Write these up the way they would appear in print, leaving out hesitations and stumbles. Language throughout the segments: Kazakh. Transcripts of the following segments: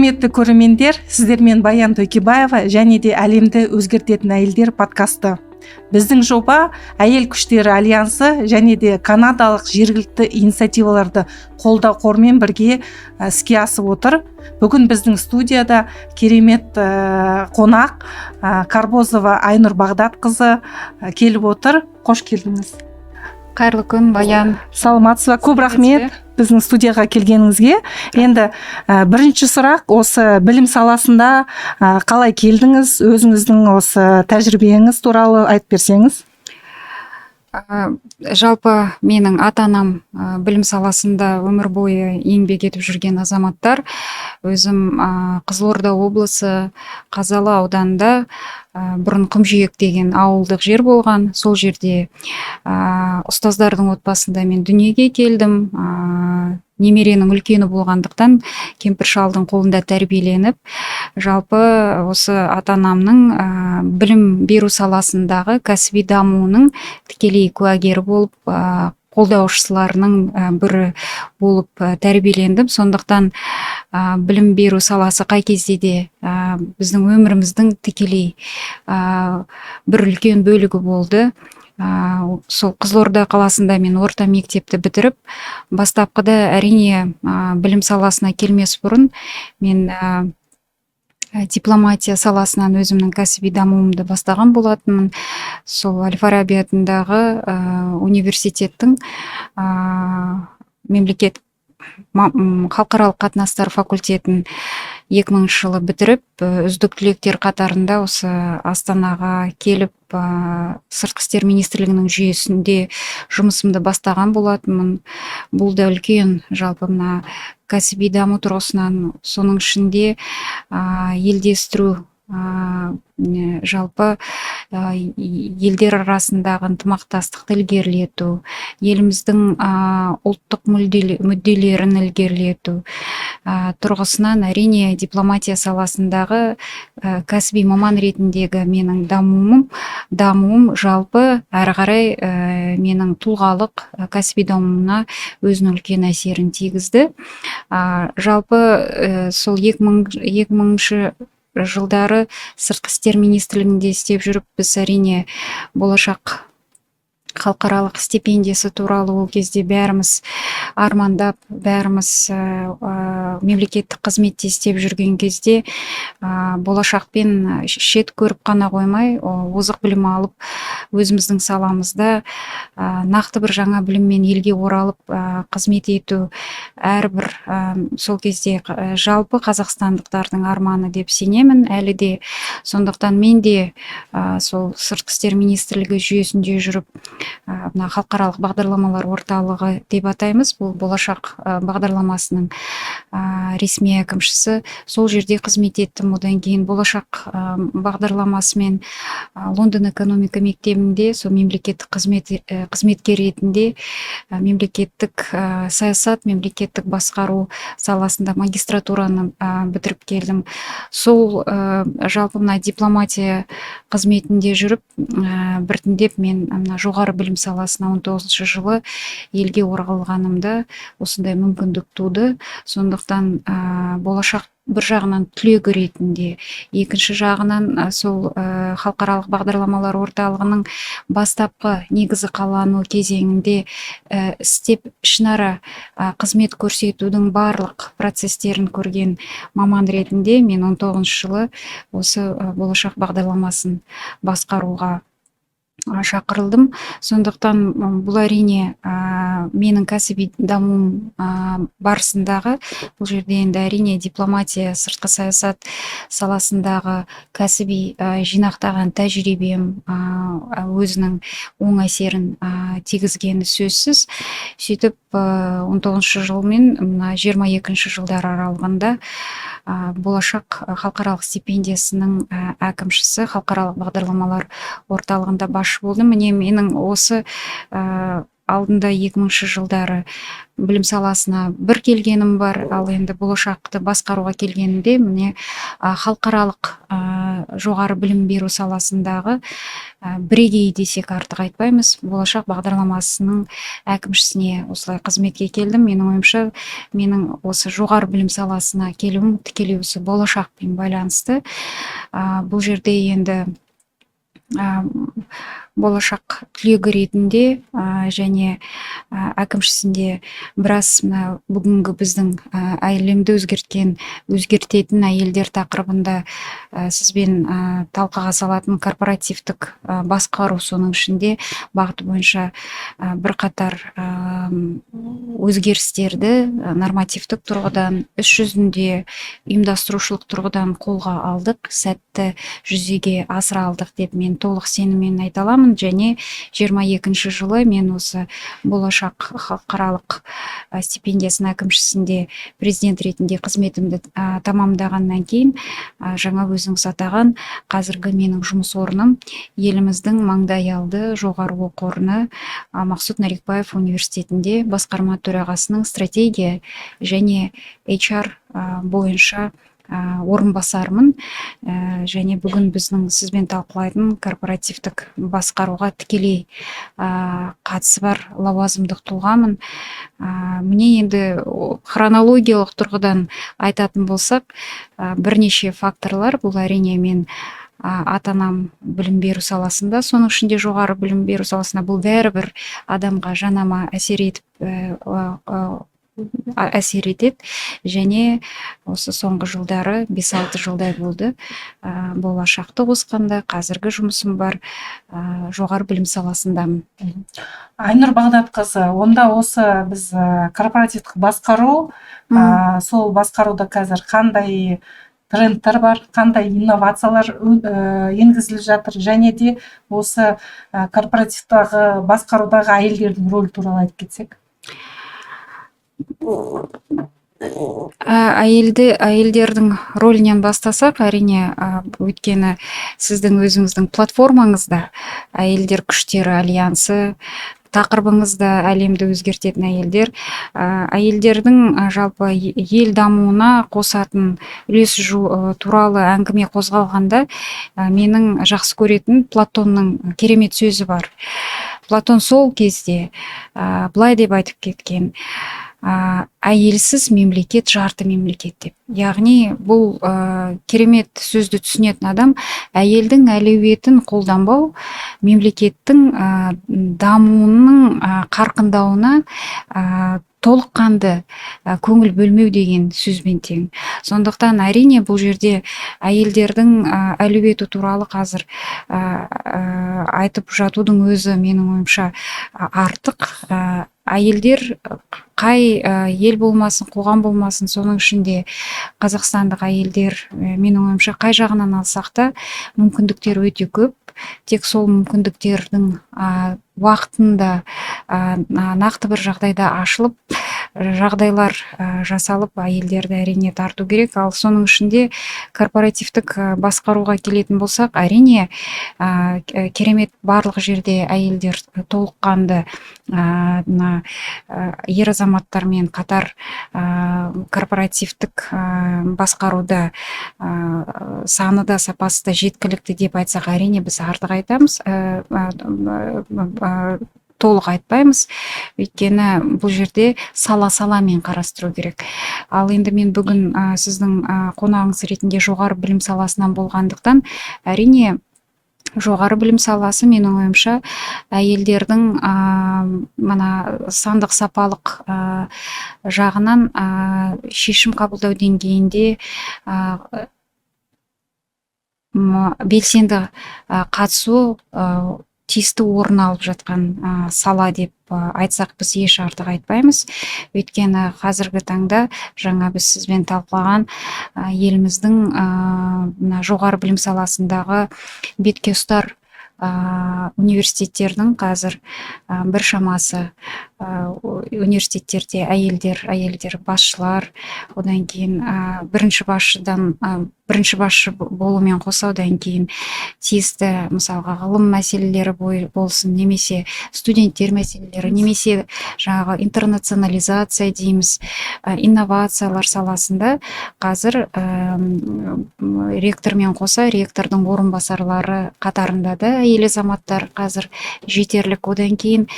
Құрметті көрермендер, сіздермен Баян Тойкебаева және де әлемді өзгертетін әйелдер подкасты. Біздің жоба Әйел күштері альянсы және де канадалық жергілікті инициативаларды қолдау қорымен бірге іске асып отыр. Бүгін біздің студияда керемет қонақ Карбозова Айнұр Бағдатқызы келіп отыр. Қош келдіңіз. Қайырлы күн, Баян. Саламатсыз ба? Көп рахмет біздің студияға келгеніңізге. Енді бірінші сұрақ, осы білім саласында қалай келдіңіз? Өзіңіздің осы тәжірибеңіз туралы айтып берсеңіз. Жалпы менің ата-анам білім саласында өмір бойы еңбек етіп жүрген азаматтар. Өзім Қызылорда облысы Қазалы ауданында бұрын Құмжиек деген ауылдық жер болған. Сол жерде ұстаздардың отбасында мен дүниеге келдім. Немеренің үлкені болғандықтан кемпір шалдың қолында тәрбиеленіп, жалпы осы ата-анамның білім беру саласындағы кәсіби дамуының тікелей куәгері болып, қолдаушыларының бірі болып тәрбиелендім. Сондықтан білім беру саласы қай кезде де біздің өміріміздің тікелей бір үлкен бөлігі болды. Сол Қызылорда қаласында мен орта мектепті бітіріп, бастапқыда әрине білім саласына келмес бұрын мен дипломатия саласынан өзімнің кәсіби дамуымды бастаған болатынмын. Сол Әл-Фараби атындағы университеттің халықаралық қатынастар факультетін 2000 жылы бітіріп, үздік түлектер қатарында осы Астанаға келіп, сыртқы істер министрлігінің жүйесінде жұмысымды бастаған болатынмын. Бұл да үлкен жалпы мына кәсіби даму тұрғысынан, соның ішінде елдестіру, жалпы елдер арасындағы ынтымақтастықты ілгерілету, еліміздің ұлттық мүдделерін ілгерілету тұрғысынан әрине дипломатия саласындағы кәсіби маман ретіндегі менің дамуым жалпы әрі қарай менің тұлғалық кәсіби дамуымна өзінің үлкен әсерін тигізді. Жалпы сол 2000 жылдары сыртқы істер министрлігінде істеп жүріп, біз әрине болашақ халықаралық стипендиясы туралы ол кезде бәріміз армандап, бәріміз мемлекеттік қызметте істеп жүрген кезде болашақпен шет көріп қана қоймай, озық білім алып, өзіміздің саламызда нақты бір жаңа біліммен елге оралып қызмет ету әрбір сол кезде жалпы қазақстандықтардың арманы деп сенемін әлі де. Сондықтан мен де сол сыртқы істер министрлігі жүйесінде жүріп, халықаралық бағдарламалар орталығы деп атаймыз, бұл болашақ бағдарламасының ресми әкімшісі, сол жерде қызмет еттім. Одан кейін болашақ бағдарламасымен Лондон экономика мектебінде сол мемлекеттік қызметкер ретінде мемлекеттік саясат, мемлекеттік басқару саласында магистратураны бітіріп келдім. Сол жалпы мына дипломатия қызметінде жүріп, біртіндеп мен жоғары білім саласына 19 жылы елге оралғанымда осындай мүмкіндік туды. Сондықтан болашақ бір жағынан түлегі ретінде, екінші жағынан сол халықаралық бағдарламалар орталығының бастапқы негізі қалану кезеңінде істеп ішінара қызмет көрсетудің барлық процестерін көрген маман ретінде мен 19 жылы осы болашақ бағдарламасын басқаруға шақырылдым. Сондықтан бұл әрине менің кәсіби дамуым барысындағы, бұл жерде енді әрине дипломатия, сыртқы саясат саласындағы кәсіби жинақтаған тәжірибем өзінің оң әсерін тигізгені сөзсіз. Сөйтіп 19 жыл мен 22 жылдар аралығында болашақ халықаралық стипендиясының әкімшісі, халықаралық бағдарламалар орталығында басшы болдым. Міне менің осы алдында 2000 жылдары білім саласына бір келгенім бар, ал енді болашақты басқаруға келгенімде міне халықаралық жоғары білім беру саласындағы бірегей десек артық айтпаймыз болашақ бағдарламасының әкімшісіне осылай қызметке келдім. Менің ойымша, менің осы жоғары білім саласына келуім тікелей осы болашақпен байланысты. Бұл жерде енді болашақ түлегі ретінде және әкімшісінде біраз мына бүгінгі біздің әлемді өзгертетін әйелдер тақырыбында сізбен талқыға салатын корпоративтік басқару, соның ішінде бағыты бойынша бірқатар өзгерістерді нормативтік тұрғыдан, іс жүзінде, ұйымдастырушылық тұрғыдан қолға алдық, сәтті жүзеге асыра алдық деп мен толық сеніммен айта аламын. Және 22 жылы мен осы болашақ халықаралық стипендиясының әкімшісінде президент ретінде қызметімді тамамдағаннан кейін жаңа өзіңіз атаған қазіргі менің жұмыс орным еліміздің маңдайалды жоғары оқу орны Мақсұт Нарикбаев университетінде басқарма төрағасының стратегия және HR бойынша орынбасармын. Және бүгін біздің сізбен талқылайтын корпоративтік басқаруға тікелей қатысы бар лауазымдық тұлғамын. Міне енді хронологиялық тұрғыдан айтатын болсақ, бірнеше факторлар. Бұл әрине мен ата-анам білім беру саласында, соның ішінде жоғары білім беру саласында, бұл бәрібір адамға жанама әсер етеді. Және осы соңғы жылдары 5-6 жылдай болды болашақты қосқанда қазіргі жұмысым бар жоғары білім саласындамын. Айнұр Бағдатқызы, онда осы біз корпоративтік басқару, сол басқаруда қазір қандай трендтер бар, қандай инновациялар енгізіліп жатыр, және де осы корпоративтағы басқарудағы әйелдердің рөлі туралы айтып кетсек. Әйелдердің рөлінен бастасақ, әрине, өйткені сіздің өзіңіздің платформаңызда әйелдер күштері альянсы тақырыбыңызда әлемді өзгертетін әйелдер, әйелдердің жалпы ел дамуына қосатын үлесі туралы әңгіме қозғалғанда менің жақсы көретін Платонның керемет сөзі бар. Платон сол кезде былай деп айтып кеткен: әйелсіз мемлекет жарты мемлекет деп. Яғни бұл керемет сөзді түсінетін адам әйелдің әлеуетін қолданбау мемлекеттің дамуының қарқындауына толыққанды көңіл бөлмеу деген сөзбен тең. Сондықтан әрине бұл жерде әйелдердің әлеуеті туралы қазір айтып жатудың өзі менің ойымша артық. Әйелдер қай ел болмасын, қоғам болмасын, соның ішінде қазақстандық әйелдер менің ойымша қай жағынан алсақ та мүмкіндіктер өте көп. Тек сол мүмкіндіктердің уақытында нақты бір жағдайда ашылып, жағдайлар жасалып әйелдерді әрине тарту керек. Ал соның ішінде корпоративтік басқаруға келетін болсақ, әрине керемет барлық жерде әйелдер толыққанды ер азаматтармен қатар корпоративтік басқаруда саны да сапасы да жеткілікті деп айтсақ, әрине біз артық айтамыз, толық айтпаймыз. Өйткені бұл жерде сала-саламен қарастыру керек. Ал енді мен бүгін сіздің қонағыңыз ретінде жоғары білім саласынан болғандықтан, әрине жоғары білім саласы менің ойымша әйелдердің мына сандық сапалық жағынан шешім қабылдау деңгейінде белсенді қатысу тиісті орын алып жатқан сала деп айтсақ біз еш артық айтпаймыз. Өйткені қазіргі таңда жаңа біз сізбен талқылаған еліміздің жоғары білім саласындағы бетке ұстар университеттердің қазір біршамасы университеттерде әйелдер басшылар, одан кейін бірінші басшы болумен қоса одан кейін тиісті мысалға ғылым мәселелері болсын, немесе студенттер мәселелері, немесе жаңағы интернационализация дейміз, инновациялар саласында қазір ректормен қоса ректордың орынбасарлары қатарында да әйел азаматтар қазір жетерлік. Одан кейін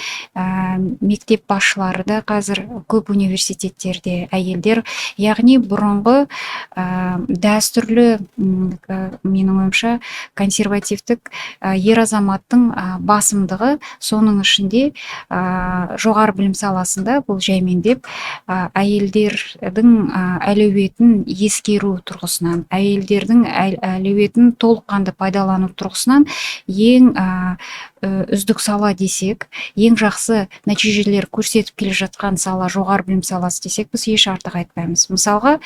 мектеп басшылары да қазір көп университеттерде әйелдер, яғни бұрынғы дәстүрлі, менің ойымша, консервативтік ер азаматтың басымдығы, соның ішінде жоғары білім саласында бұл жаймендеп әйелдердің әлеуетін ескеру тұрғысынан, әйелдердің әлеуетін толыққанды пайдалану тұрғысынан ең үздік сала десек, ең жақсы нәтижелер көрсетіп келе жатқан сала жоғары білім саласы десек, біз еш артық айтпаймыз. Мысалға,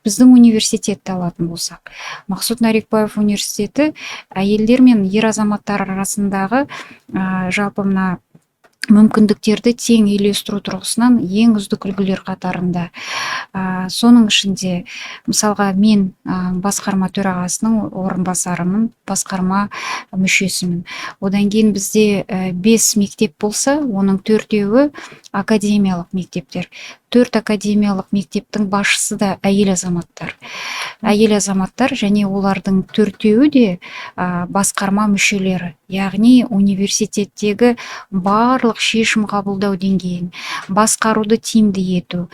біздің университетті алатын болсақ, Мақсұт Нарекбаев университеті әйелдер мен ер азаматтар арасындағы жалпы мына мүмкіндіктерді тең үйлестіру тұрғысынан ең үздік үлгілер қатарында. Соның ішінде мысалға мен басқарма төрағасының орынбасарымын, басқарма мүшесімін. Одан кейін бізде 5 мектеп болса, оның 4-еуі академиялық мектептер. 4 академиялық мектептің басшысы да әйел азаматтар. Әйел азаматтар, және олардың 4-еуі де басқарма мүшелері. Яғни университеттегі барлық шешім қабылдау деңгейін, басқаруды тиімді ету.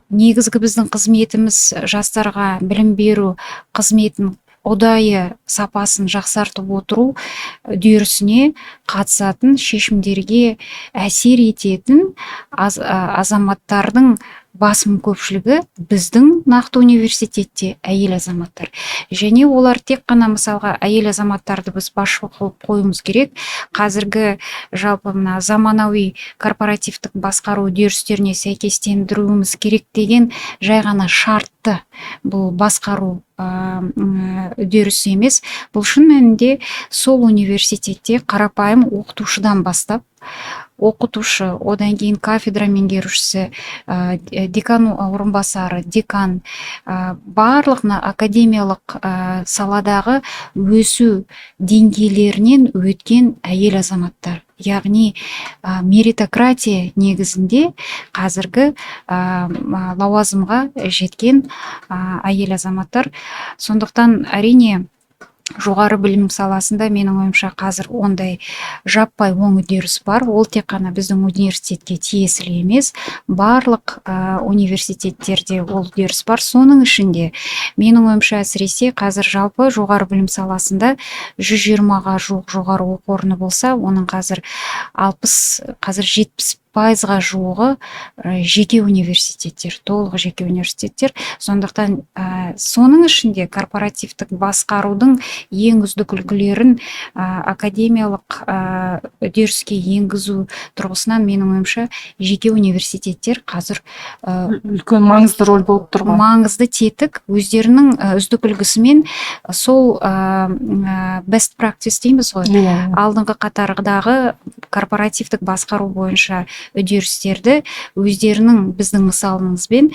Негізгі біздің қызметіміз жастарға білім беру қызметін ұдайы сапасын жақсартып отыру үдерісіне қатысатын, шешімдерге әсер ететін азаматтардың басым көпшілігі біздің нақты университетте әйел азаматтар. Және олар тек қана мысалға әйел азаматтарды біз басшы қылып қоюымыз керек. Қазіргі жалпы мына заманауи корпоративтік басқару үдерістеріне сәйкестендіруіміз керек деген жай ғана шартты бұл басқару үдерісі емес. Бұл шын мәнінде сол университетте қарапайым оқытушыдан бастап, оқытушы, одан кейін кафедра меңгерушісі, декан орынбасары, декан, барлық академиялық саладағы өсу деңгейлерінен өткен әйел азаматтар. Яғни меритократия негізінде қазіргі лауазымға жеткен әйел азаматтар. Сондықтан әрине жоғары білім саласында менің ойымша қазір ондай жаппай оң үдеріс бар. Ол тек қана біздің университетке тиесілі емес, барлық университеттерде ол үдеріс бар. Соның ішінде менің ойымша әсіресе қазір жалпы жоғары білім саласында 120-ға жуық жоғары оқу орны болса, оның қазір 70%-ға жуығы жеке университеттер, толық жеке университеттер. Сондықтан соның ішінде корпоративтік басқарудың ең үздік үлгілерін академиялық үдеріске енгізу тұрғысынан менің ойымша жеке университеттер қазір үлкен маңызды рөл болып тұр ғой. Маңызды тетік, өздерінің үздік үлгісімен сол best practice дейміз ғой, алдыңғы қатардағы корпоративтік басқару бойынша үдерістерді өздерінің біздің мысалымызбен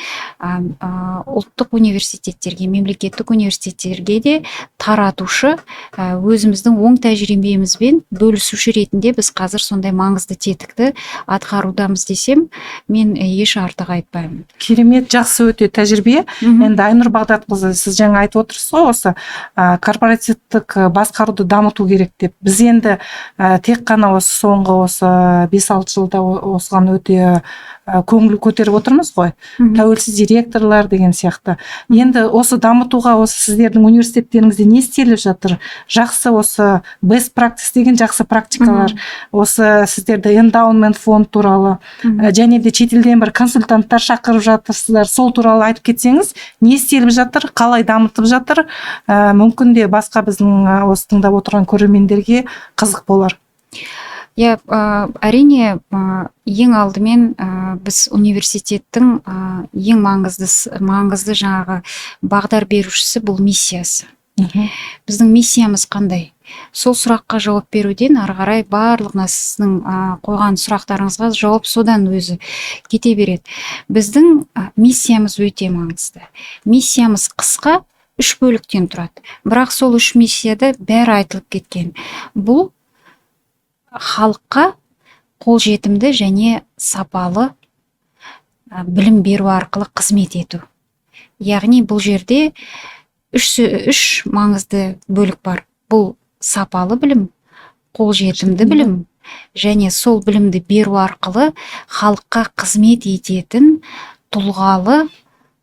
ұлттық университеттерге, мемлекеттік университеттерге де таратушы, өзіміздің оң тәжірибемізбен бөлісуші ретінде біз қазір сондай маңызды тетікті атқарудамыз десем, мен еш артық айтпаймын. Керемет, жақсы, өте тәжірибе. Енді Айнұр Бағдатқызы, сіз жаңа айтып отырсыз ғой, осы корпоративтік басқаруды дамыту керек деп. Біз енді тек қана осы соңғы 5-6 жылда осыған өте көңіл көтеріп отырмыз ғой. Тәуелсіз директорлар деген сияқты. Енді осы дамытуға осы сіздердің университеттеріңізде не істеліп жатыр? Жақсы осы best practice деген жақсы практикалар, осы сіздерді эндаумент фонд туралы, және де шетелден бір консультанттар шақырып жатырсыздар, сол туралы айтып кетсеңіз, не істеліп жатыр, қалай дамытып жатыр? Мүмкін де басқа біздің осы тыңдап отырған көрермендерге қызық болар. Әрине, ең алдымен біз университеттің ең маңызды жаңағы бағдар берушісі бұл миссиясы. Біздің миссиямыз қандай? Сол сұраққа жауап беруден ары қарай барлығына сіздің қойған сұрақтарыңызға жауап содан өзі кете береді. Біздің миссиямыз өте маңызды. Миссиямыз қысқа, 3 бөліктен тұрады. Бірақ сол 3 миссияда бәрі айтылып кеткен. Бұл халыққа қолжетімді және сапалы білім беру арқылы қызмет ету. Яғни бұл жерде үш маңызды бөлік бар. Бұл сапалы білім, қолжетімді білім және сол білімді беру арқылы халыққа қызмет ететін тұлғалы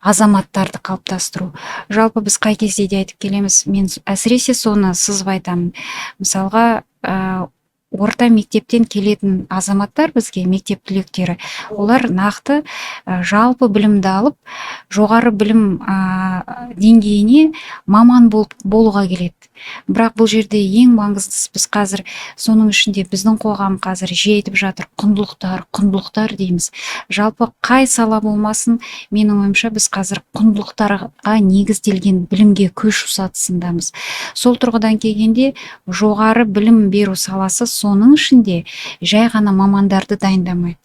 азаматтарды қалыптастыру. Жалпы біз қай кезде де айтып келеміз, мен әсіресе соны сызып айтамын. Мысалға, орта мектептен келетін азаматтар бізге, мектеп түлектері, олар нақты жалпы білімді алып, жоғары білім деңгейіне маман болуға келеді. Бірақ бұл жерде ең маңыздысы, біз қазір соның ішінде біздің қоғам қазір жетіп жатыр, құндылықтар дейміз. Жалпы қай сала болмасын, менің ойымша біз қазір құндылықтарға негізделген білімге көшу сатысындамыз. Сол тұрғыдан келгенде жоғары білім беру саласы соның ішінде жай ғана мамандарды дайындамайды.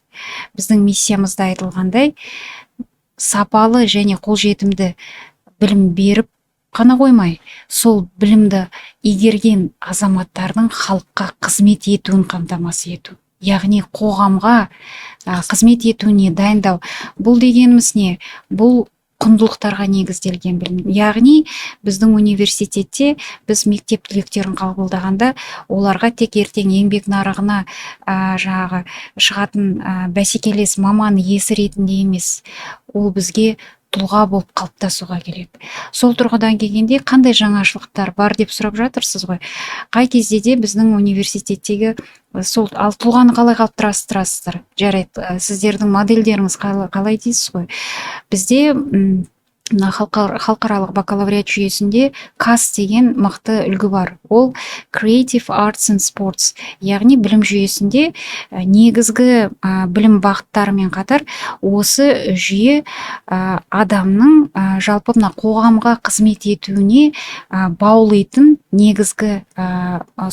Біздің миссиямызда айтылғандай, сапалы және қолжетімді білім беріп қана қоймай, сол білімді игерген азаматтардың халыққа қызмет етуін қамтамасыз ету. Яғни қоғамға қызмет етуіне дайындау. Бұл дегеніміз не? Бұл құндылықтарға негізделген білім. Яғни біздің университетте біз мектеп түлектерін қабылдағанда оларға тек ертең еңбек нарығына шығатын бәсекелес маман иесі ретінде емес, ол бізге тұлға болып қалыптасуға келеді. Сол тұрғыдан келгенде қандай жаңашылықтар бар деп сұрап жатырсыз ғой. Қай кезде де біздің университеттегі сол тұлғаны қалай қалыптастырасыздар? Жарайды, сіздердің модельдеріңіз қалай дейсіз ғой. Бізде халықаралық бакалавриат жүйесінде CAS деген мықты үлгі бар. Ол Creative Arts and Sports. Яғни білім жүйесінде негізгі білім бағыттарымен қатар осы жүйе адамның жалпы қоғамға қызмет етуіне баулайтын негізгі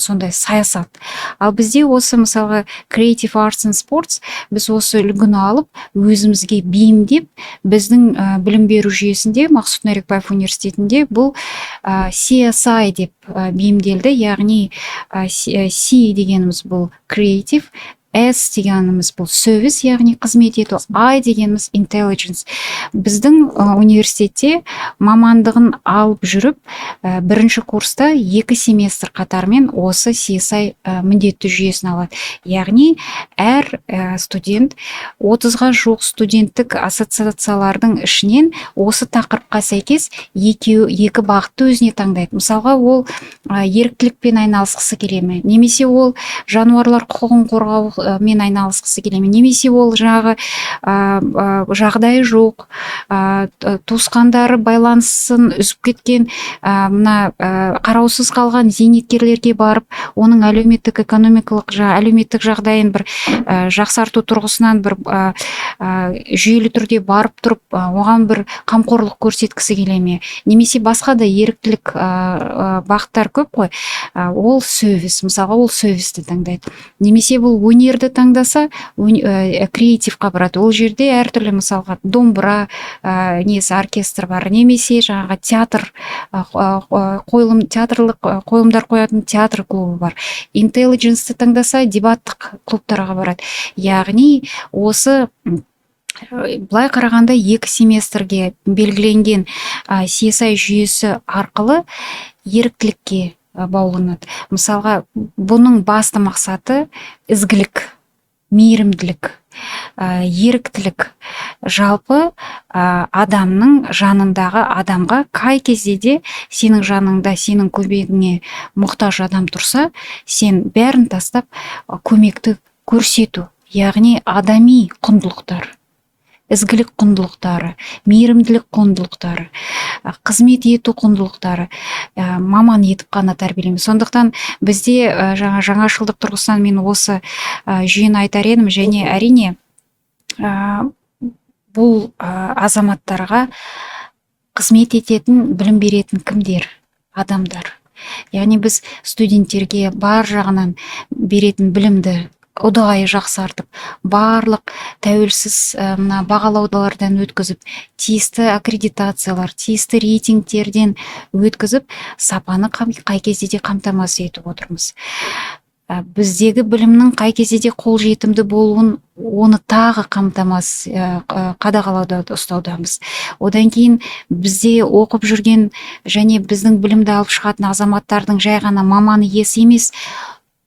сондай саясат. Ал бізде осы мысалға Creative Arts and Sports, біз осы үлгіні алып, өзімізге бейімдеп, біздің білім беру жүйесі Мақсұт Нарекбаев университетінде бұл CSI деп бейімделді. Яғни C дегеніміз бұл Creative, S дегеніміз бұл Service, яғни қызмет ету, I дегеніміз Intelligence. Біздің университетте мамандығын алып жүріп, бірінші курста 2 семестр қатармен осы CSI міндетті жүйесін алады. Яғни әр студент 30-ға жуық студенттік ассоциациялардың ішінен осы тақырыпқа сәйкес екі бағытты өзіне таңдайды. Мысалға, ол еріктілікпен айналысқысы келе ме, немесе ол жануарлар құқығын қорғау мен айналысқысы келе ме, немесе ол жағдайы жоқ, туысқандары байланысын үзіп кеткен, қараусыз қалған зейнеткерлерге барып, оның әлеуметтік экономикалық әлеуметтік жағдайын бір жақсарту тұрғысынан бір жүйелі түрде барып тұрып, оған бір қамқорлық көрсеткісі келе ме, немесе басқа да еріктілік бағыттар көп қой. Ол сервис, мысалға, ол сервисті таңдайды. Немесе бұл өнерді таңдаса, креативқа барады. Ол жерде әртүрлі, мысалға, домбыра, оркестр бар, немесе жаңағы театрлық қойылымдар қоятын театр клубы бар. Intelligence-ті таңдаса, дебаттық клубтарға барады. Яғни осы былай қарағанда 2 семестрге белгіленген CSI жүйесі арқылы еріктілікке бауланады. Мысалға, бұның басты мақсаты ізгілік, мейірімділік, еріктілік. Жалпы адамның жанындағы адамға қай кезде де сенің жаныңда, сенің көмегіңе мұқтаж адам тұрса, сен бәрін тастап көмекті көрсету. Яғни адами құндылықтар, ізгілік құндылықтары, мейірімділік құндылықтары, қызмет ету құндылықтары маман етіп қана тәрбиелейміз. Сондықтан бізде жаңашылдық тұрғысынан мен осы жүйені айтар едім, және әрине бұл азаматтарға қызмет ететін, білім беретін кімдер? адамдар. Яғни біз студенттерге бар жағынан беретін білімді ұдайы жақсартып, барлық тәуелсіз мына бағалаулардан өткізіп, тиісті аккредитациялар, тиісті рейтингтерден өткізіп, сапаны қай кезде де қамтамасыз етіп отырмыз. Біздегі білімнің қай кезде де қолжетімді болуын, оны тағы қамтамасыз қадағалауда ұстаудамыз. Одан кейін бізде оқып жүрген және біздің білімді алып шығатын азаматтардың жай ғана маманы иесі емес,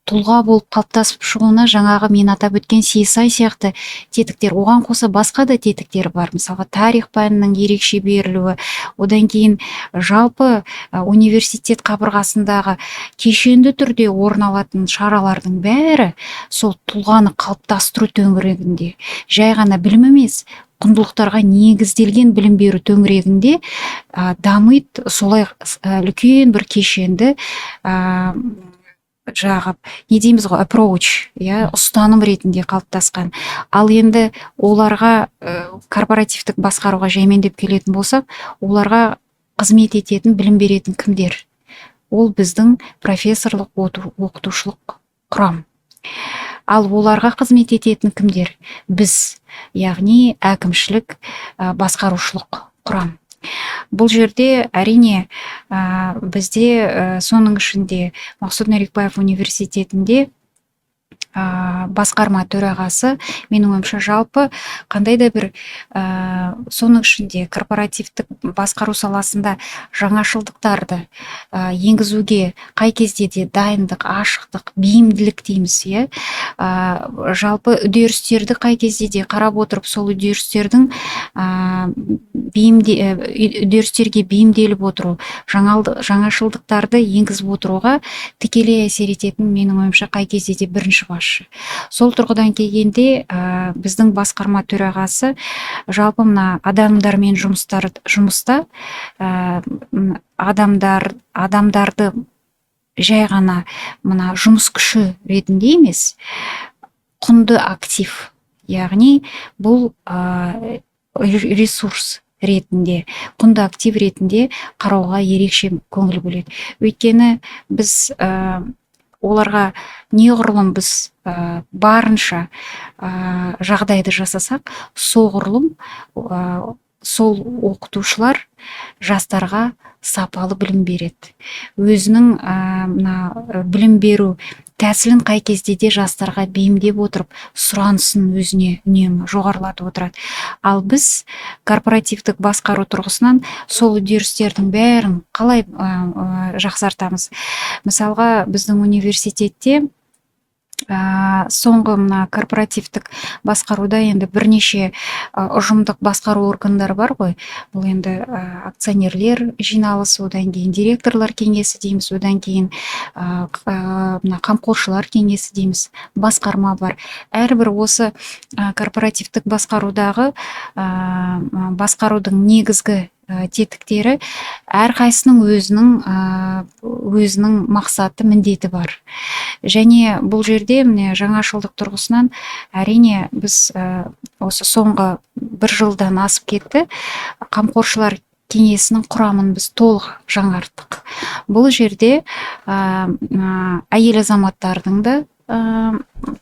тұлға болып қалыптасып шығуына жаңағы мен атап өткен CSI сияқты тетіктер, оған қоса басқа да тетіктер бар. Мысалға тарих пәнінің ерекше берілуі, одан кейін жалпы университет қабырғасындағы кешенді түрде орын алатын шаралардың бәрі сол тұлғаны қалыптастыру төңірегінде, жай ғана білім емес, құндылықтарға негізделген білім беру төңірегінде дамиды. Солай үлкен бір кешенді жағып, не дейміз ғой, approach, ұстаным ретінде қалыптасқан. Ал енді оларға корпоративтік басқаруға жаймендеп келетін болсақ, оларға қызмет ететін, білім беретін кімдер? Ол біздің профессорлық, оқытушылық құрам. Ал оларға қызмет ететін кімдер? Біз, яғни әкімшілік, басқарушылық құрам. Бұл жерде әрине бізде соның ішінде Мақсұт Нарикбаев университетінде басқарма төрағасы, менің ойымша жалпы қандай да бір соның ішінде корпоративтік басқару саласында жаңашылдықтарды енгізуге қай кезде де дайындық, ашықтық, бейімділік дейміз, жалпы үдерістерді қай кезде де қарап отырып, сол үдерістердің үдерістерге бейімделіп отыру, жаңашылдықтарды енгізіп отыруға тікелей әсер ететін, менің ойымша, қай кезде де бірінші басшы. Сол тұрғыдан келгенде біздің басқарма төрағасы жалпы мына адамдармен жұмыста адамдарды жай ғана мына жұмыс күші ретінде емес, құнды актив, яғни бұл ресурс ретінде, құнды актив ретінде қарауға ерекше көңіл бөледі. Өйткені біз оларға неғұрлым біз барынша жағдайды жасасақ, соғұрлым сол оқытушылар жастарға сапалы білім береді. Өзінің білім беру тәсілін қай кезде де жастарға бейімдеп отырып, сұранысын өзіне үнемі жоғарылатып отырады. Ал біз корпоративтік басқару тұрғысынан сол үдерістердің бәрін қалай жақсартамыз? Мысалға, біздің университетте соңғы мына корпоративтік басқаруда енді бірнеше ұжымдық басқару органдары бар ғой. Бұл енді акционерлер жиналысы, одан кейін директорлар кеңесі дейміз, одан кейін қамқоршылар кеңесі дейміз, басқарма бар. Әрбір осы корпоративтік басқарудағы басқарудың негізгі тетіктері әрқайсының өзінің мақсаты, міндеті бар. Және бұл жерде міне жаңашылдық тұрғысынан әрине біз осы соңғы бір жылдан асып кетті, қамқоршылар кеңесінің құрамын біз толық жаңарттық. Бұл жерде әйел азаматтардың да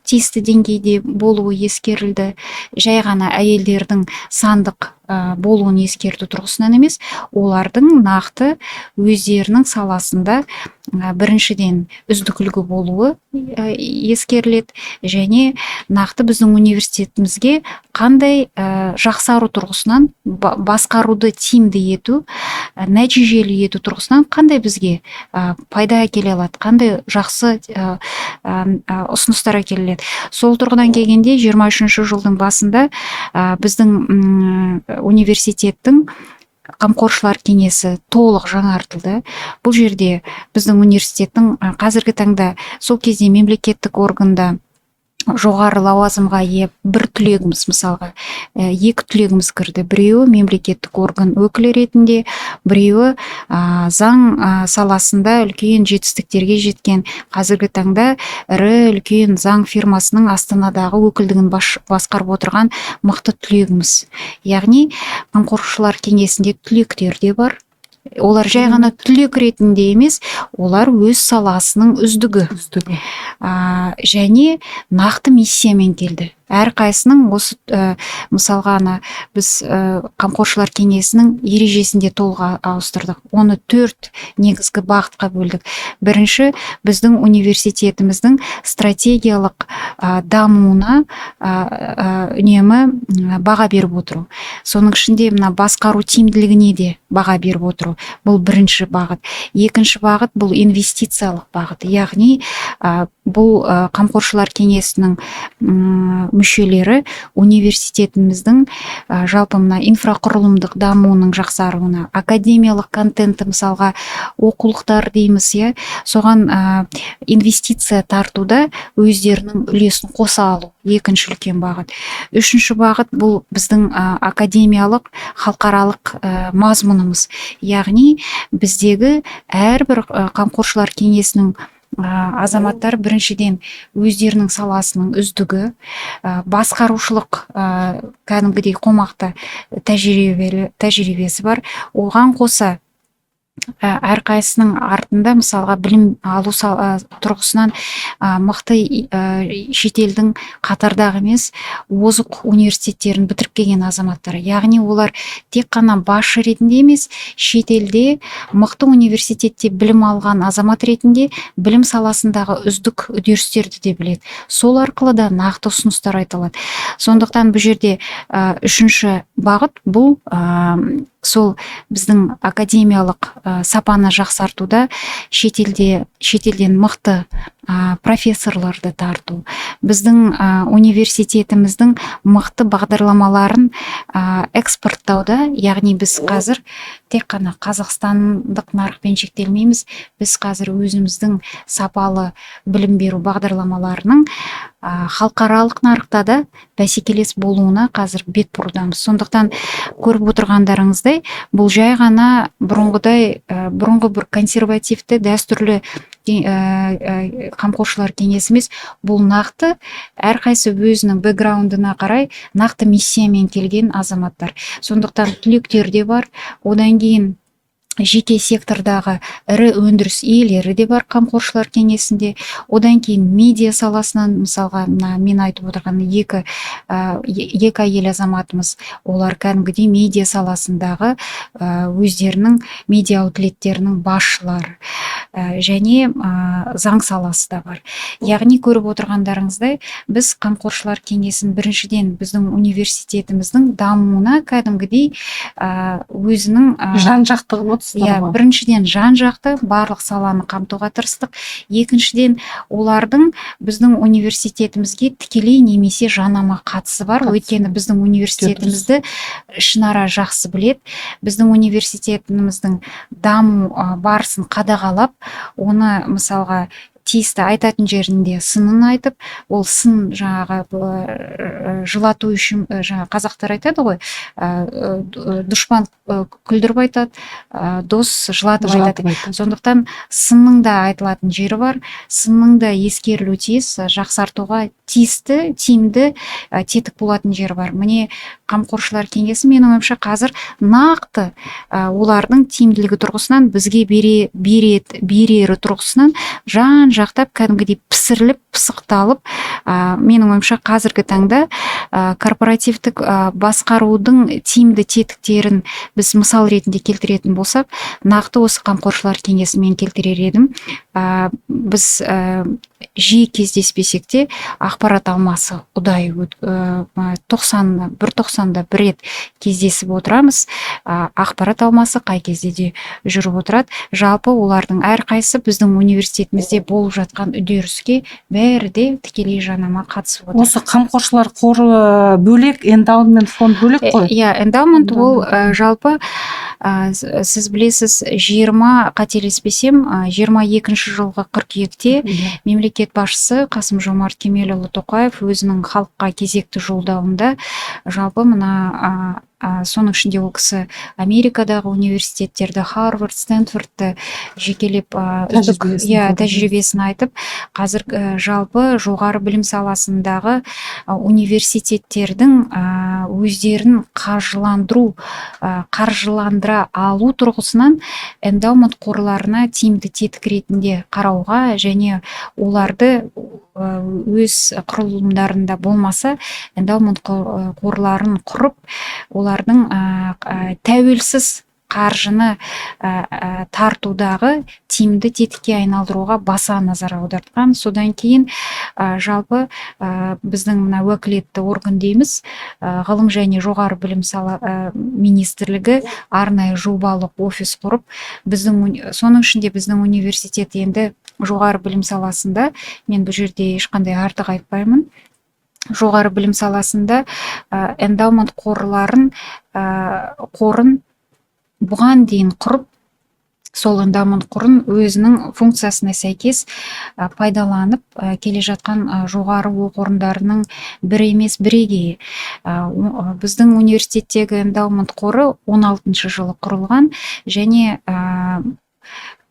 тиісті деңгейде болуы ескерілді. Жай ғана әйелдердің сандық болуын ескерту тұрғысынан емес, олардың нақты өздерінің саласында біріншіден үздік үлгі болуы ескеріледі, және нақты біздің университетімізге қандай жақсару тұрғысынан, басқаруды тиімді ету, нәтижелі ету тұрғысынан қандай бізге пайда әкеле алады, қандай жақсы ұсыныстар әкеледі. Сол тұрғыдан келгенде 23 жылдың басында біздің университеттің қамқоршылар кеңесі толық жаңартылды. Бұл жерде біздің университеттің қазіргі таңда сол кезде мемлекеттік органда жоғары лауазымға ие бір түлегіміз, мысалға, екі түлегіміз кірді. Біреуі мемлекеттік орган өкілі ретінде, біреуі заң саласында үлкен жетістіктерге жеткен, қазіргі таңда ірі үлкен заң фирмасының Астанадағы өкілдігін басқарып отырған мықты түлегіміз. Яғни қамқоршылар кеңесінде түлектер де бар, олар жай ғана түлек ретінде емес, олар өз саласының үздігі. Және нақты миссиямен келді. Әрқайсының осы мысалға біз қамқоршылар кеңесінің ережесінде толға ауыстырдық. Оны 4 негізгі бағытқа бөлдік. Бірінші, біздің университетіміздің стратегиялық дамуына үнемі баға беріп отыру. Соның ішінде басқару тиімділігіне де баға беріп отыру. Бұл бірінші бағыт. Екінші бағыт бұл инвестициялық бағыт. Яғни бұл қамқоршылар кеңесінің мүшелері университетіміздің жалпы инфрақұрылымдық дамуының жақсаруына, академиялық контенті мысалға оқулықтар дейміз, соған инвестиция тартуда өздерінің үлесін қоса алу. Екінші үлкен бағыт. Үшінші бағыт бұл біздің академиялық халықаралық мазмұнымыз. Яғни біздегі әрбір қамқоршылар кеңесінің азаматтар біріншіден өздерінің саласының үздігі, басқарушылық кәдімгідей қомақты тәжірибесі бар. Оған қоса әрқайсының артында мысалға білім алу тұрғысынан мықты шетелдің қатардағы емес, озық университеттерін бітіріп келген азаматтар. Яғни олар тек қана басшы ретінде емес, шетелде мықты университетте білім алған азамат ретінде білім саласындағы үздік үдерістерді де біледі. Сол арқылы да нақты ұсыныстар айтылады. Сондықтан бұл жерде үшінші бағыт бұл сол біздің академиялық сапаны жақсартуда шетелден мықты профессорларды тарту, біздің университетіміздің мықты бағдарламаларын экспорттауда. Яғни біз қазір тек қана қазақстандық нарықпен шектелмейміз, біз қазір өзіміздің сапалы білім беру бағдарламаларының халықаралық нарықта да бәсекелес болуына қазір бет бұрудамыз. Сондықтан көріп отырғандарыңыздай, бұл жай ғана бұрынғы бір консервативті дәстүрлі қамқоршылар кеңесі емес, бұл нақты әрқайсы өзінің бэкграундына қарай нақты миссиямен келген азаматтар. Сондықтан түлектер де бар, одан кейін жеке сектордағы ірі өндіріс иелері де бар қамқоршылар кеңесінде. Одан кейін медиа саласынан, мысалға мен айтып отырған екі әйел азаматымыз, олар кәдімгідей медиа саласындағы өздерінің медиа аутлеттерінің басшылары. Және заң саласы да бар. Яғни көріп отырғандарыңыздай, біз қамқоршылар кеңесін біріншіден біздің университетіміздің дамуына кәдімгідей өзінің жан-жақты қылып отырсыздар ғой. Біріншіден жан-жақты барлық саланы қамтуға тырыстық. Екіншіден олардың біздің университетімізге тікелей немесе жанама қатысы бар. Өйткені біздің университетімізді ішінара жақсы біледі. Біздің университетіміздің даму барысын қадағалап, оны мысалға тиісті айтатын жерінде сынын айтып, ол сын жаңағы жылату үшін, жаңа қазақтар айтады ғой, дұшпан күлдіріп айтады, дос жылатып айтады. Сондықтан сынның да айтылатын жері бар, сынның да ескерілу тиіс, жақсартуға тиісті, тиімді тетік болатын жері бар. Міне қамқоршылар кеңесі менің ойымша қазір нақты олардың тиімділігі тұрғысынан бізге берері тұрғысынан жақтап кәдімгідей пісіріліп, пысықталып, менің ойымша қазіргі таңда корпоративтік басқарудың тиімді тетіктерін біз мысал ретінде келтіретін болсақ, нақты осы қамқоршылар кеңесімен келтірер едім. Біз жиі кездеспесек те ақпарат алмасы ұдайы 90-да бір рет кездесіп отырамыз. Ақпарат алмасы қай кезде де жүріп отырады. Жалпы олардың әрқайсы біздің университетімізде болып жатқан үдеріске бәрі де тікелей жанама қатысып отыр. Осы қамқоршылар қоры бөлек, эндаумент фонд бөлек қой? Иә, эндаумент ол жалпы сіз білесіз, қателеспесем 22-ші жылғы қыркүйекте мемлекет басшысы Қасым-Жомарт Кемелұлы Тоқаев өзінің халыққа кезекті жолдауында жалпы мына соның ішінде ол кісі Америкадағы университеттерді, Харвард, Стэнфордты жекелеп тәжірибесін айтып, қазір жалпы жоғары білім саласындағы университеттердің өздерін қаржыландыра алу тұрғысынан эндаумент қорларына тиімді тетік ретінде қарауға және оларды өз құрылымдарында болмаса эндаумент қорларын құрып, олардың тәуелсіз қаржыны тартудағы тиімді тетікке айналдыруға баса назар аудартқан. Содан кейін жалпы біздің мына уәкілетті орган дейміз, ғылым және жоғары білім министрлігі арнайы жобалық офис құрып, соның ішінде біздің университет енді жоғары білім саласында, мен бұл жерде ешқандай артық айтпаймын, жоғары білім саласында эндаумент қорын бұған дейін құрып, сол эндаумент қорын өзінің функциясына сәйкес пайдаланып келе жатқан жоғары оқу орындарының бірі емес бірегейі. Біздің университеттегі эндаумент қоры 16 жылы құрылған және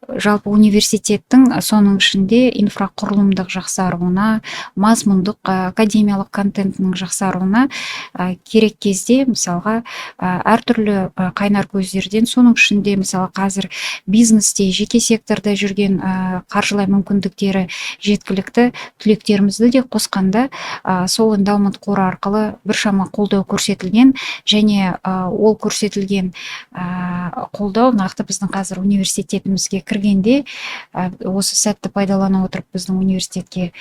жалпы университеттің соның ішінде инфрақұрылымдық жақсаруына, мазмұндық академиялық контентінің жақсаруына керек кезде мысалға әртүрлі қайнар көздерден, соның ішінде мысалы қазір бизнесте, жеке секторда жүрген қаржылай мүмкіндіктері жеткілікті түлектерімізді де қосқанда сол эндаумент қоры арқылы біршама қолдау көрсетілген және ол көрсетілген қолдау нақты біздің қазір университетімізге кіргенде осы сәтті пайдалана отырып біздің университетке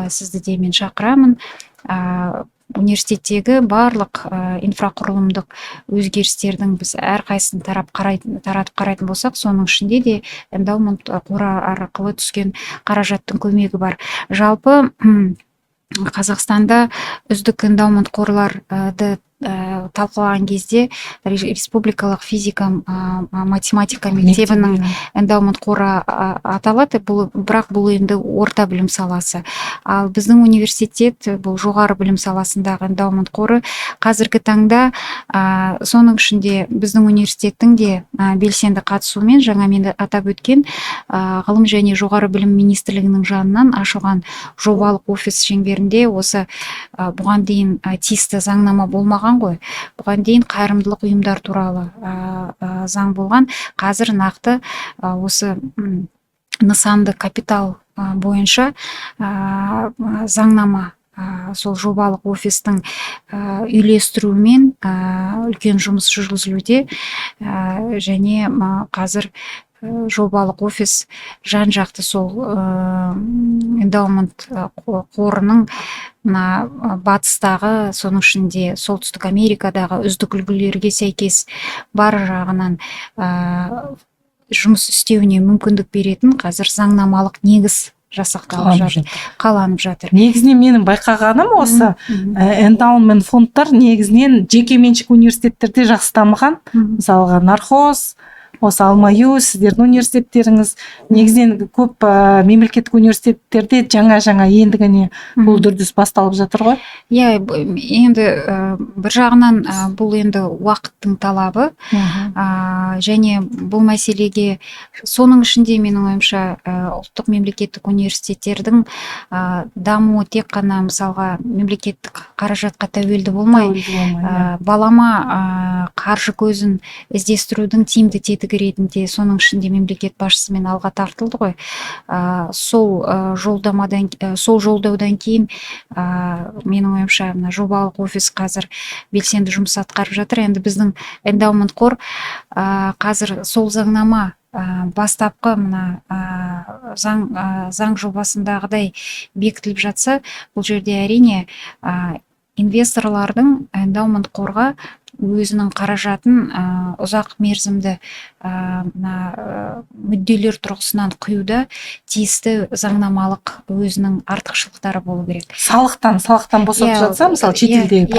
сізді де мен шақырамын. Университеттегі барлық инфрақұрылымдық өзгерістердің біз әрқайсысын таратып қарайтын болсақ, соның ішінде де эндаумент қоры арқылы түскен қаражаттың көмегі бар. Жалпы Қазақстанда үздік эндаумент қорларды талқылаған кезде республикалық физика математика мектебінің эндаумент қоры аталады, бірақ бұл енді орта білім саласы. Ал біздің университет бұл жоғары білім саласындағы эндаумент қоры қазіргі таңда соның ішінде біздің университеттің де белсенді қатысуымен жаңа мен атап өткен ғылым және жоғары білім министрлігінің жанынан ашылған жобалық офис шеңберінде осы бұған дейін тиісті заңнама болмаған ғой. Бұған дейін қайырымдылық ұйымдар туралы заң болған. Қазір нақты осы нысанды капитал бойынша заңнама сол жобалық офистің үйлестіруімен үлкен жұмыс жүргізілуде және қазір жобалық офис жан-жақты сол эндаумент қорының батыстағы, соның ішінде солтүстік Америкадағы үздік үлгілерге сәйкес бар жағынан жұмыс істеуіне мүмкіндік беретін қазір заңнамалық негіз қаланып жатыр. Негізінен менің байқағаным осы эндаумент фондтар негізінен жекеменшік университеттерде жақсы дамыған. Мысалға нархоз, осы Алмаю, сіздердің университеттеріңіз, негізінен көп мемлекеттік университеттерде жаңа ендігіне бұл үрдіс басталып жатыр ғой? Иә, енді бір жағынан бұл енді уақыттың талабы және бұл мәселеге соның ішінде менің ойымша ұлттық мемлекеттік университеттердің дамуы тек қана мысалға мемлекеттік қаражатқа тәуелді болмай, балама қаржы көзін іздестірудің тиімді тетігі ретінде соның ішінде мемлекет басшысымен алға тартылды ғой. Сол жолдаудан кейін менің ойымша жобалық офис қазір белсенді жұмыс атқарып жатыр. Енді біздің эндаумент қор қазір сол заңнама бастапқы заң жобасындағыдай бекітіліп жатса, бұл жерде әрине инвесторлардың эндаумент қорға өзінің қаражатын ұзақ мерзімді мүдделер тұрғысынан құюда тиісті заңнамалық өзінің артықшылықтары болу керек. Салықтан босатып жатса, мысалы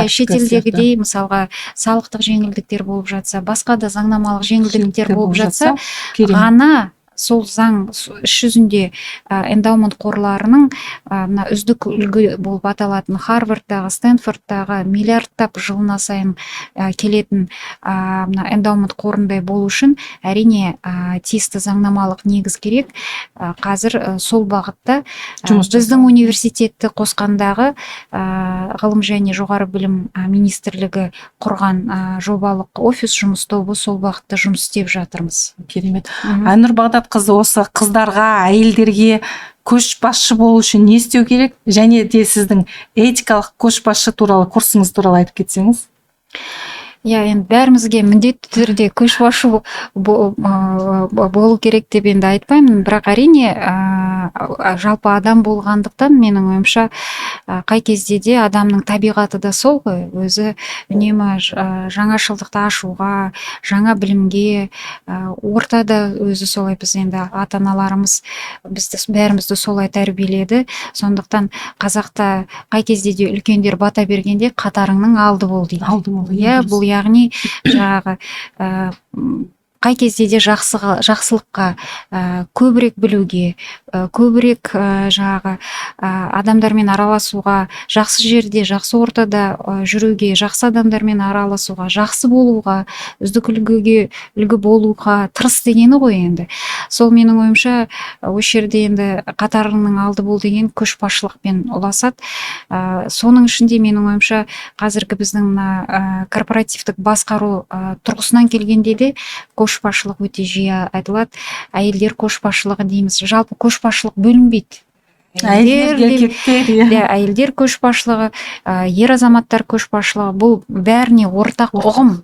шетелдегідей мысалға салықтық жеңілдіктер болып жатса, басқа да заңнамалық жеңілдіктер болып жатса, ғана сол заң іс жүзінде эндаумент қорларының мына үздік үлгі болып аталатын Харвардтағы, Стэнфордтағы миллиардтап жылына сайын келетін мына эндаумент қорындай болу үшін әрине тиісті заңнамалық негіз керек. Қазір сол бағытта біздің университетті қосқандағы ғылым және жоғары білім министрлігі құрған жобалық офис жұмыс тобы сол бағытта жұмыс істеп жатырмыз. Керемет. Айнұр Бағдатқызы, осы қыздарға, әйелдерге көшбасшы болу үшін не істеу керек? Және де сіздің этикалық көшбасшы туралы курсыңыз туралы айтып кетсеңіз. Енді бәрімізге міндетті түрде көшбасшы болу керек деп енді айтпаймын, бірақ әрине жалпы адам болғандықтан менің ойымша қай кезде де адамның табиғаты да сол ғой, өзі үнемі жаңашылдықты ашуға, жаңа білімге, ортада өзі солай. Біз енді ата-аналарымыз бәрімізді солай тәрбиеледі. Сондықтан қазақта қай кезде де үлкендер бата бергенде қатарыңның алды бол дейді. Бұл яғни жаңағы қай кезде де жақсылыққа, көбірек білуге, көбірек жаңағы адамдармен араласуға, жақсы жерде, жақсы ортада жүруге, жақсы адамдармен араласуға, жақсы болуға, үздік үлгі болуға тырыс дегені ғой енді. Сол менің ойымша осы жерде енді қатарыңның алды бол деген көшбасшылықпен ұласады. Соның ішінде менің ойымша қазіргі біздің корпоративтік басқару тұрғысынан келгенде де көшбасшылық өте жиі айтылады. Әйелдер көшбасшылығы дейміз. Жалпы көшбасшылық бөлінбейді. Әйелдер көшбасшылығы, ер азаматтар көшбасшылығы, бұл бәріне ортақ ұғым.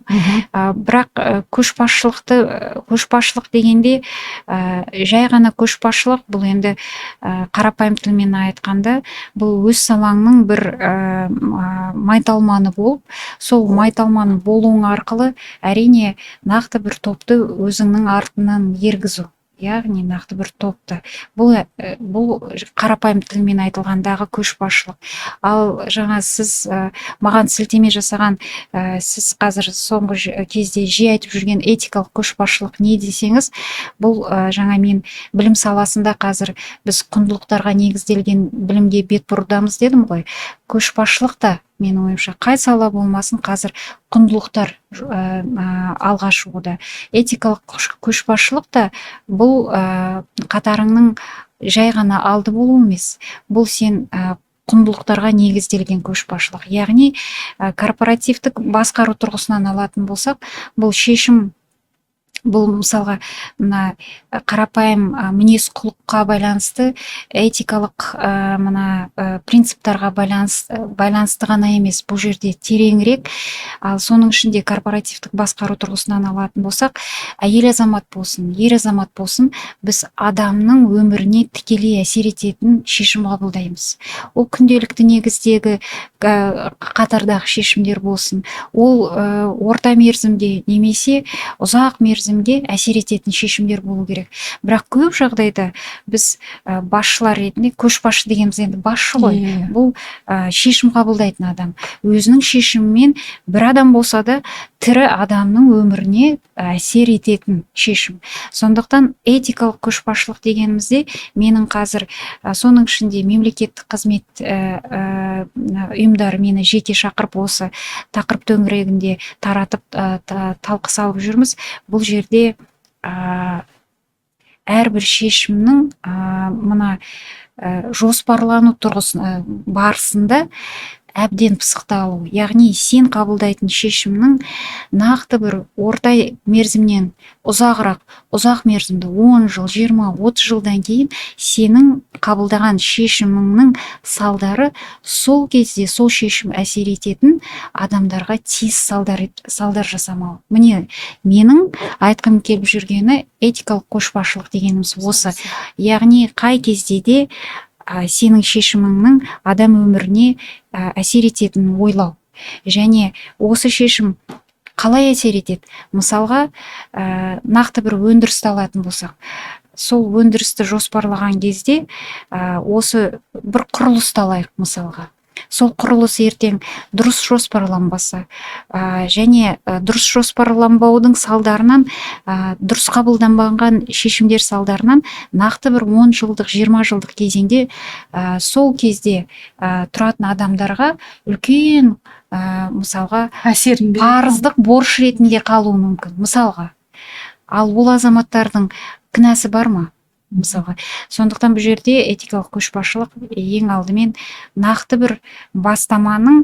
Бірақ көшбасшылық дегенде жай ғана көшбасшылық, бұл енді қарапайым тілмен айтқанда, бұл өз салаңның бір майталманы болып, сол майталман болуың арқылы әрине нақты бір топты өзіңнің артынан ергізу. Яғни нақты бір топты. Бұл қарапайым тілмен айтылғандағы көшбасшылық. Ал жаңа сіз маған сілтеме жасаған, сіз қазір соңғы кезде жиі айтып жүрген этикалық көшбасшылық не десеңіз, бұл жаңа мен білім саласында қазір біз құндылықтарға негізделген білімге бет бұрудамыз дедім ғой. Көшбасшылық та менің ойымша қай сала болмасын қазір құндылықтар алға шығуда. Этикалық көшбасшылық та бұл қатарыңның жай ғана алды болу емес. Бұл сен құндылықтарға негізделген көшбасшылық. Яғни корпоративтік басқару тұрғысынан алатын болсақ, бұл шешім, бұл мысалға мына қарапайым мінез құлыққа байланысты, этикалық принциптарға байланысты ғана емес, бұл жерде тереңірек. Ал соның ішінде корпоративтік басқару тұрғысынан алатын болсақ, әйел азамат болсын, ер азамат болсын, біз адамның өміріне тікелей әсер ететін шешім қабылдаймыз. Ол күнделікті негіздегі қатардағы шешімдер болсын, ол орта мерзімде немесе ұзақ мерзімге әсер ететін шешімдер болу керек. Бірақ көп жағдайда біз басшылар ретінде, көшбасшы дегеніміз енді басшы ғой, бұл шешім қабылдайтын адам. Өзінің шешімімен бір адам болса да тірі адамның өміріне әсер ететін шешім. Сондықтан этикалық көшбасшылық дегенімізде менің қазір соның ішінде мемлекеттік қызмет ұйымдары мені жеке шақырып осы тақырып төңірегінде таратып талқы салып жүрміз. Бұл жерде әрбір шешімнің мына жоспарлану барысында әбден пысықталу. Яғни сен қабылдайтын шешімнің нақты бір орта мерзімнен ұзақ мерзімді 10 жыл, 20-30 жылдан кейін сенің қабылдаған шешіміңнің салдары сол кезде сол шешім әсер ететін адамдарға тиіс салдар жасамау. Міне менің айтқым келіп жүргені этикалық көшбасшылық дегеніміз осы. Яғни қай кезде де сенің шешіміңнің адам өміріне әсер ететінін ойлау. Және осы шешім қалай әсер етеді? Мысалға, нақты бір өндірісті алатын болсақ, сол өндірісті жоспарлаған кезде осы бір құрылысты алайық мысалға. сол құрылыс ертең дұрыс жоспарланбаса, және дұрыс жоспарланбаудың салдарынан, дұрыс қабылданбаған шешімдер салдарынан нақты бір 10 жылдық 20 жылдық кезеңде сол кезде тұратын адамдарға үлкен мысалға әсерін береді. парыздық борыш ретінде қалуы мүмкін мысалға. Ал ол азаматтардың кінәсі бар ма мысалға? Сондықтан бұл жерде этикалық көшбасшылық ең алдымен нақты бір бастаманың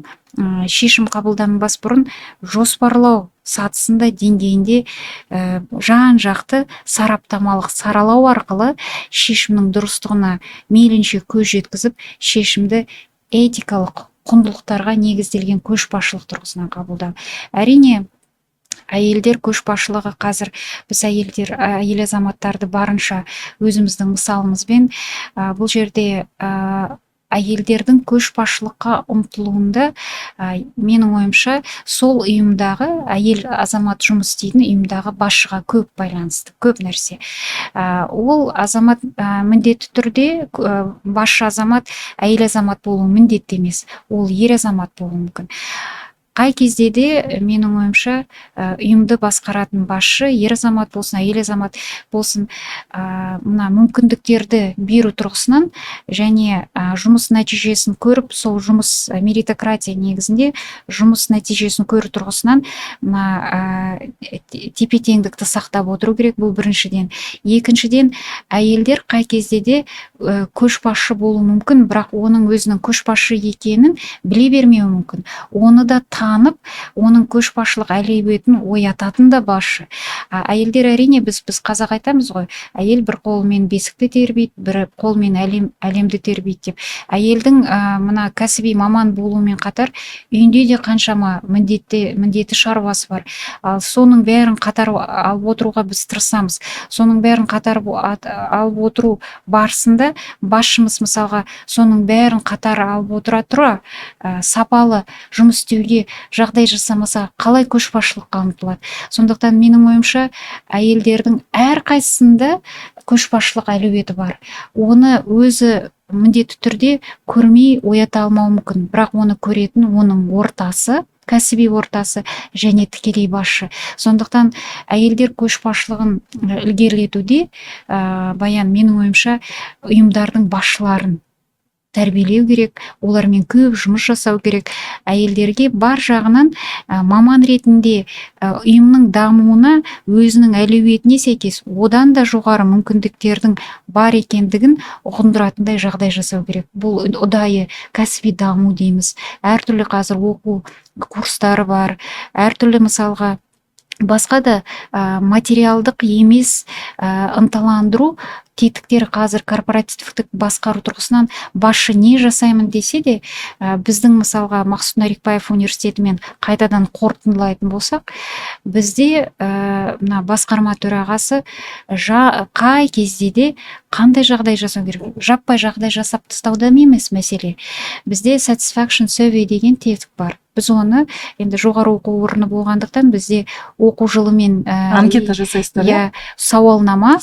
шешім қабылданбас бұрын жоспарлау сатысында деңгейінде жан жақты сараптамалық саралау арқылы шешімнің дұрыстығына мейлінше көз жеткізіп, шешімді этикалық құндылықтарға негізделген көшбасшылық тұрғысынан қабылдау. Әрине, әйелдер көшбасшылығы қазір біз әйел азаматтарды барынша өзіміздің мысалымызбен бұл жерде әйелдердің көшбасшылыққа ұмтылуында менің ойымша сол ұйымдағы әйел азамат жұмыс істейтін ұйымдағы басшыға көп байланысты, көп нәрсе. Ол азамат міндетті түрде басшы азамат әйел азамат болуы міндетті емес, ол ер азамат болуы мүмкін. Қай кезде де менің ойымша ұйымды басқаратын басшы ер азамат болсын, әйел азамат болсын, мына мүмкіндіктерді беру тұрғысынан және жұмыс нәтижесін көріп, сол жұмыс меритократия негізінде жұмыс нәтижесін көру тұрғысынан мына тепе-теңдікті сақтап отыру керек, бұл біріншіден. Екіншіден, әйелдер қай кезде де көшбасшы болуы мүмкін, бірақ оның өзінің көшбасшы екенін біле бермеуі мүмкін. Оны да танып, оның көшбасшылық әлеуетін оятатын да басшы. Әйелдер әрине біз қазақ айтамыз ғой, әйел бір қолымен бесікті тербейді, бір қолымен әлемді тербейді деп. Әйелдің мына кәсіби маман болуымен қатар үйінде де қаншама міндеті шаруасы бар. Ал соның бәрін қатар алып отыруға біз тырысамыз. Соның бәрін қатар алып отыру барысында басшымыз мысалға соның бәрін қатар алып отыра тұра сапалы жұмыс істеуге жағдай жасамаса қалай көшбасшылыққа ұмтылады? Сондықтан менің ойымша әйелдердің әрқайсысында көшбасшылық әлеуеті бар. Оны өзі міндетті түрде көрмей оята алмауы мүмкін, бірақ оны көретін оның ортасы, кәсіби ортасы және тікелей басшы. Сондықтан әйелдер көшбасшылығын ілгерілетуде Баян менің ойымша ұйымдардың басшыларын тәрбиелеу керек, олармен көп жұмыс жасау керек. Әйелдерге бар жағынан маман ретінде ұйымның дамуына өзінің әлеуетіне сәйкес одан да жоғары мүмкіндіктердің бар екендігін ұғындыратындай жағдай жасау керек. Бұл ұдайы кәсіби даму дейміз. Әртүрлі қазір оқу курстары бар, әртүрлі мысалға басқа да материалдық емес ынталандыру тетіктері қазір корпоративтік басқару тұрғысынан басшы не жасаймын десе де, біздің мысалға Мақсұт Нарикбаев университетімен қайтадан қорытындылайтын болсақ, бізде мына басқарма төрағасы қай кезде де қандай жағдай жасау керек? Жаппай жағдай жасап тастауда емес мәселе. Бізде satisfaction survey деген тетік бар. Біз оны енді жоғары оқу орны болғандықтан бізде оқу жылымен анкета жасайсыздар, иә, сауалнама,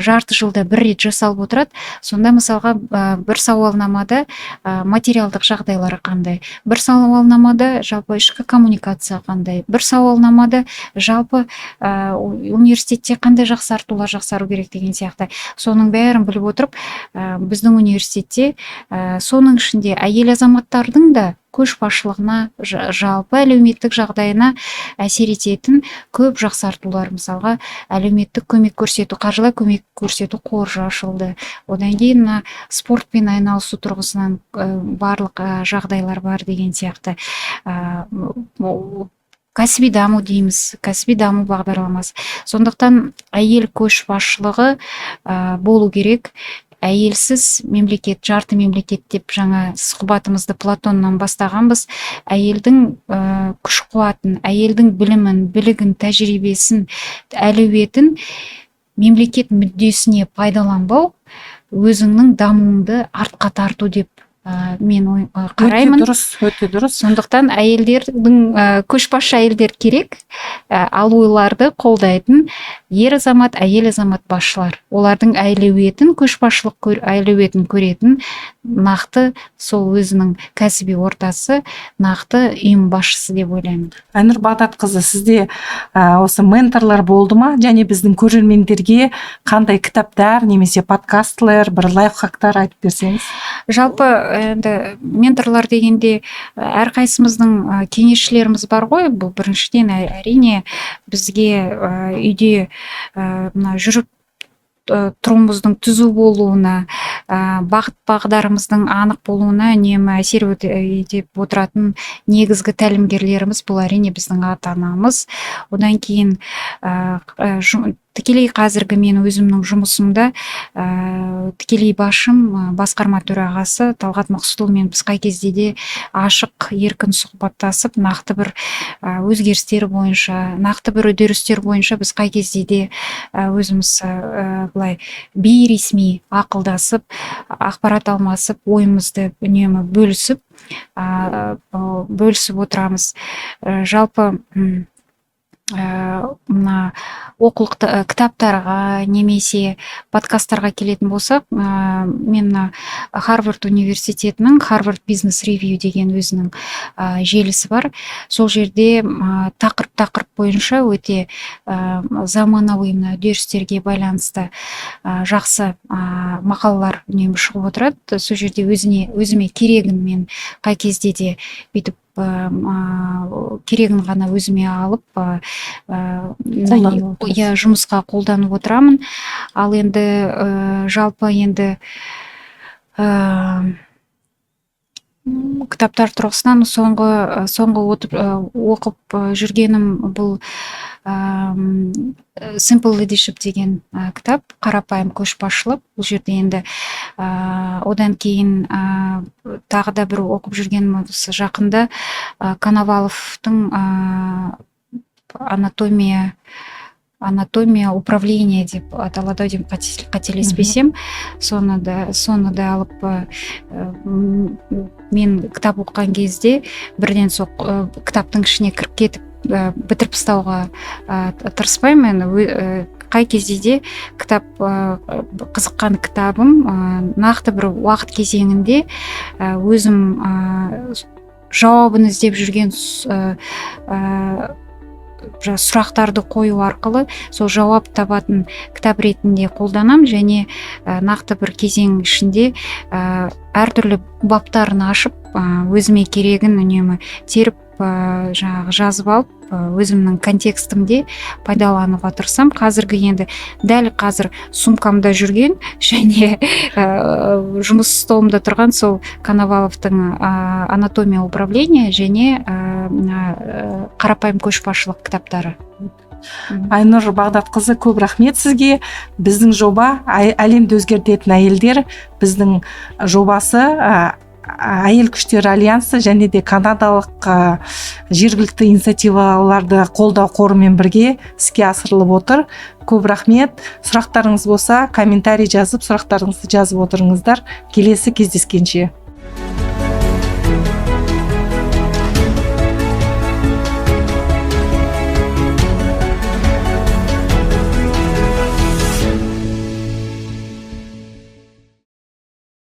жарты жылда бір рет жасалып отырады. Сонда мысалға бір сауалнамада материалдық жағдайлары қандай, бір сауалнамада жалпы ішкі коммуникация қандай, бір сауалнамада жалпы университетте қандай жақсартулар жақсару керек деген сияқты. Соның бәрін біліп отырып, біздің университетте соның ішінде әйел азаматтардың да көшбасшылығына, жалпы әлеуметтік жағдайына әсер ететін көп жақсартулар, мысалға әлеуметтік көмек көрсету, қаржылай көмек көрсету қоры ашылды. Одан кейін спортпен айналысу тұрғысынан барлық жағдайлар бар деген сияқты. Кәсіби даму дейміз, кәсіби даму бағдарламасы. Сондықтан әйел көшбасшылығы болу керек. Әйелсіз мемлекет, жарты мемлекет деп жаңа сұхбатымызды Платоннан бастағанбыз. Әйелдің күш қуатын, әйелдің білімін, білігін, тәжірибесін, әлеуетін мемлекет мүддесіне пайдаланбау өзіңнің дамуыңды артқа тарту деп мен қараймын. Өте дұрыс. Сондықтан әйелдердің көшбасшы әйелдер керек, ал ойларды қолдайтын ер азамат, әйел азамат басшылар. Олардың әлеуетін, көшбасшылық әлеуетін көретін нақты сол өзінің кәсіби ортасы, нақты ұйым басшысы деп ойлаймын. Айнұр Бағдатқызы, сізде осы менторлар болды ма? Және біздің көрермендерге қандай кітаптар немесе подкастлар, бір лайфхактар айтып берсеңіз? Жалпы енді менторлар дегенде әрқайсымыздың кеңесшілеріміз бар ғой. Бұл біріншіден әрине бізге үйде мына жүріп тұруымыздың түзу болуына, бағыт бағдарымыздың анық болуына үнемі әсер етіп отыратын негізгі тәлімгерлеріміз бұл әрине біздің ата-анамыз. Одан кейін тікелей қазіргі мен өзімнің жұмысымда тікелей басшым басқарма төрағасы Талғат Мақсұтұлымен біз қай кезде де ашық, еркін сұхбаттасып, нақты бір өзгерістер бойынша, нақты бір үдерістер бойынша біз қай кезде де өзіміз былай бейресми ақылдасып, ақпарат алмасып, ойымызды үнемі бөлісіп отырамыз. Жалпы мына оқулық кітаптарға немесе подкасттарға келетін болсақ, мен Харвард университетінің Harvard Business Review деген өзінің желісі бар. Сол жерде тақырып бойынша өте заманауи үдерістерге байланысты жақсы мақалалар үнемі шығып отырады. Сол жерде өзіме керегін мен қай кезде де бүйтіп керегін ғана өзіме алып жұмысқа қолданып отырамын. Ал енді жалпы енді кітаптар тұрғысынан соңғы оқып жүргенім бұл Simple Leadership деген кітап, қарапайым көшбасшылық. Бұл жерде енді одан кейін тағы да бір оқып жүргенім жақында Коноваловтың анатомия управления деп аталады деп қателеспесем, соны да алып мен кітап оқыған кезде бірден сол кітаптың ішіне кіріп кетіп бітіріп тастауға тырыспаймын. Қай кезде де кітап қызыққан кітабым нақты бір уақыт кезеңінде өзім жауабын іздеп жүрген сұрақтарды қою арқылы сол жауап табатын кітап ретінде қолданам, және нақты бір кезең ішінде әртүрлі баптарын ашып өзіме керегін үнемі теріп жазып алып өзімнің контекстімде пайдалануға тырысам. Қазіргі енді дәл қазір сумкамда жүрген және жұмыс столымда тұрған сол Коноваловтың анатомия управления және қарапайым көшбасшылық кітаптары. Айнұр Бағдатқызы, көп рахмет сізге. Біздің жоба әлемді өзгертетін әйелдер, біздің жобасы Әйел күштері альянсы және де канадалық жергілікті инициативаларды қолдау қорымен бірге іске асырылып отыр. Көп рахмет. Сұрақтарыңыз болса, комментарий жазып, сұрақтарыңызды жазып отырыңыздар. Келесі кездескенше.